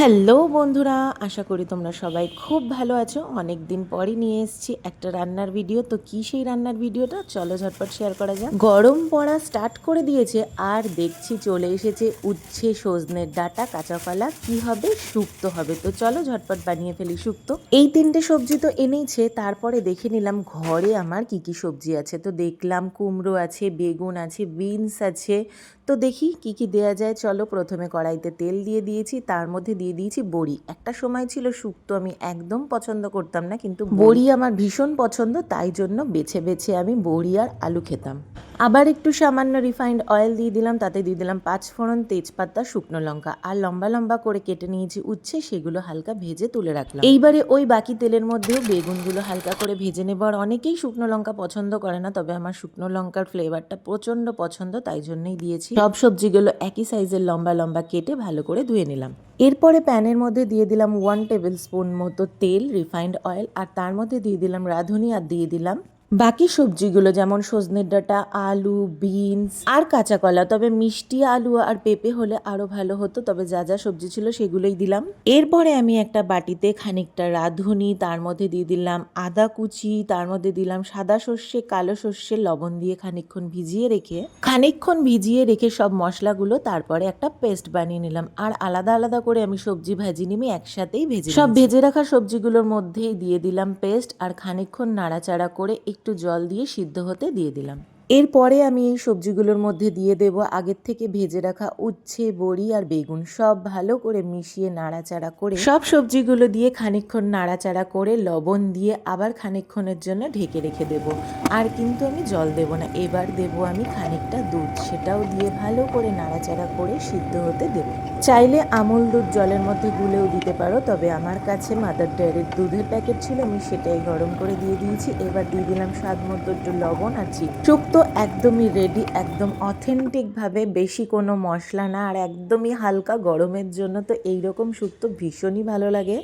Hello বন্ধুরা, আশা করি তোমরা সবাই খুব ভালো আছো। অনেক দিন পরই নিয়ে এসেছি একটা রান্নার ভিডিও। তো কী সেই রান্নার ভিডিওটা, চলো ঝটপট শেয়ার করা যাক। গরম পড়া স্টার্ট করে দিয়েছে আর দেখছি চলে এসেছে উচ্ছে, সজনের ডাঁটা, কাঁচা কলা। কি হবে? শুক্তো হবে। তো চলো ঝটপট বানিয়ে ফেলি শুক্তো। এই তিনটে সবজি তো এনেইছে, তারপরে দেখে নিলাম ঘরে আমার কি কি সবজি আছে। তো দেখলাম কুমড়ো আছে, বেগুন আছে, বিনস আছে। তো দেখি কি কি দেয়া যায়। চলো, প্রথমে কড়াইতে তেল দিয়ে দিয়েছি, তার মধ্যে দিয়ে দিয়েছি বড়ি। একটা সময় ছিল শুক্তো আমি একদম পছন্দ করতাম না, কিন্তু বড়ি আমার ভীষণ পছন্দ, তাই জন্য বেছে বেছে আমি বড়ি আর আলু খেতাম। আবার একটু সামান্য রিফাইন্ড অয়েল দিয়ে দিলাম, তাতে দিয়ে দিলাম পাঁচফোড়ন, তেজপাতা, শুকনো লঙ্কা আর লম্বা লম্বা করে কেটে নিয়েছি উচ্ছে, সেগুলো হালকা ভেজে তুলে রাখলাম। এইবারে ওই বাকি তেলের মধ্যেও বেগুনগুলো হালকা করে ভেজে নেব। আর অনেকেই শুকনো লঙ্কা পছন্দ করে না, তবে আমার শুকনো লঙ্কার ফ্লেভারটা প্রচণ্ড পছন্দ, তাই জন্যই দিয়েছি। সব সবজিগুলো একই সাইজের লম্বা লম্বা কেটে ভালো করে ধুয়ে নিলাম। এরপরে প্যানের মধ্যে দিয়ে দিলাম 1 টেবিল স্পুন মতো তেল, রিফাইন্ড অয়েল, আর তার মধ্যে দিয়ে দিলাম রাঁধুনি আর দিয়ে দিলাম বাকি সবজিগুলো, যেমন সজনের ডাঁটা, আলু, বিনস আর কাঁচা কলা। তবে মিষ্টি আলু আর পেঁপে হলে আরো ভালো হতো, তবে যা যা সবজি ছিল সেগুলোই দিলাম। এরপরে আমি একটা বাটিতে খানিকটা রাঁধুনি, তার মধ্যে দিয়ে দিলাম আদা কুচি, তার মধ্যে দিলাম সাদা সর্ষে, কালো সর্ষে, লবণ দিয়ে খানিকক্ষণ ভিজিয়ে রেখে সব মশলাগুলো তারপরে একটা পেস্ট বানিয়ে নিলাম। আর আলাদা আলাদা করে আমি সবজি ভাজিনি, আমি একসাথেই সব ভেজে রাখা সবজিগুলোর মধ্যেই দিয়ে দিলাম পেস্ট, আর খানিকক্ষণ নাড়াচাড়া করে একটু জল দিয়ে সিদ্ধ হতে দিয়ে দিলাম। এরপরে আমি এই সবজিগুলোর মধ্যে দিয়ে দেব আগের থেকে ভেজে রাখা উচ্ছে, বড়ি আর বেগুন। সব ভালো করে মিশিয়ে নাড়াচাড়া করে সব সবজিগুলো দিয়ে খানিকক্ষণ নাড়াচাড়া করে লবণ দিয়ে আবার খানিকক্ষণের জন্য ঢেকে রেখে দেব। আর কিন্তু আমি জল দেব না, এবার দেব আমি খানিকটা দুধ, সেটাও দিয়ে ভালো করে নাড়াচাড়া করে সিদ্ধ হতে দেব। চাইলে আমুল দুধ জলের মধ্যে গুলেও দিতে পারো, তবে আমার কাছে মাদার ডেয়ারির দুধের প্যাকেট ছিল, আমি সেটাই গরম করে দিয়ে দিয়েছি। এবার দিয়ে দিলাম স্বাদ মতো একটু লবণ আর চিনি। শুক্তো একদমই রেডি, একদম অথেন্টিকভাবে, বেশি কোনো মশলা না, আর একদমই হালকা গরমের জন্য তো এইরকম শুক্তো ভীষণই ভালো লাগে।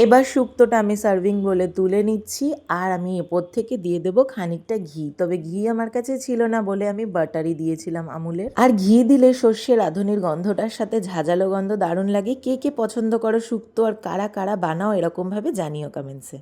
এবার শুক্তোটা আমি সার্ভিং বলে তুলে নিচ্ছি, আর আমি এরপর থেকে দিয়ে দেবো খানিকটা ঘি। তবে ঘি আমার কাছে ছিল না বলে আমি বাটারই দিয়েছিলাম আমুলের। আর ঘি দিলে সর্ষে রাঁধুনির গন্ধটার সাথে ঝাঁঝালো গন্ধ দারুণ লাগে। কে কে পছন্দ করো শুক্তো আর কারা কারা বানাও এরকম ভাবে জানিও কমেন্টসে।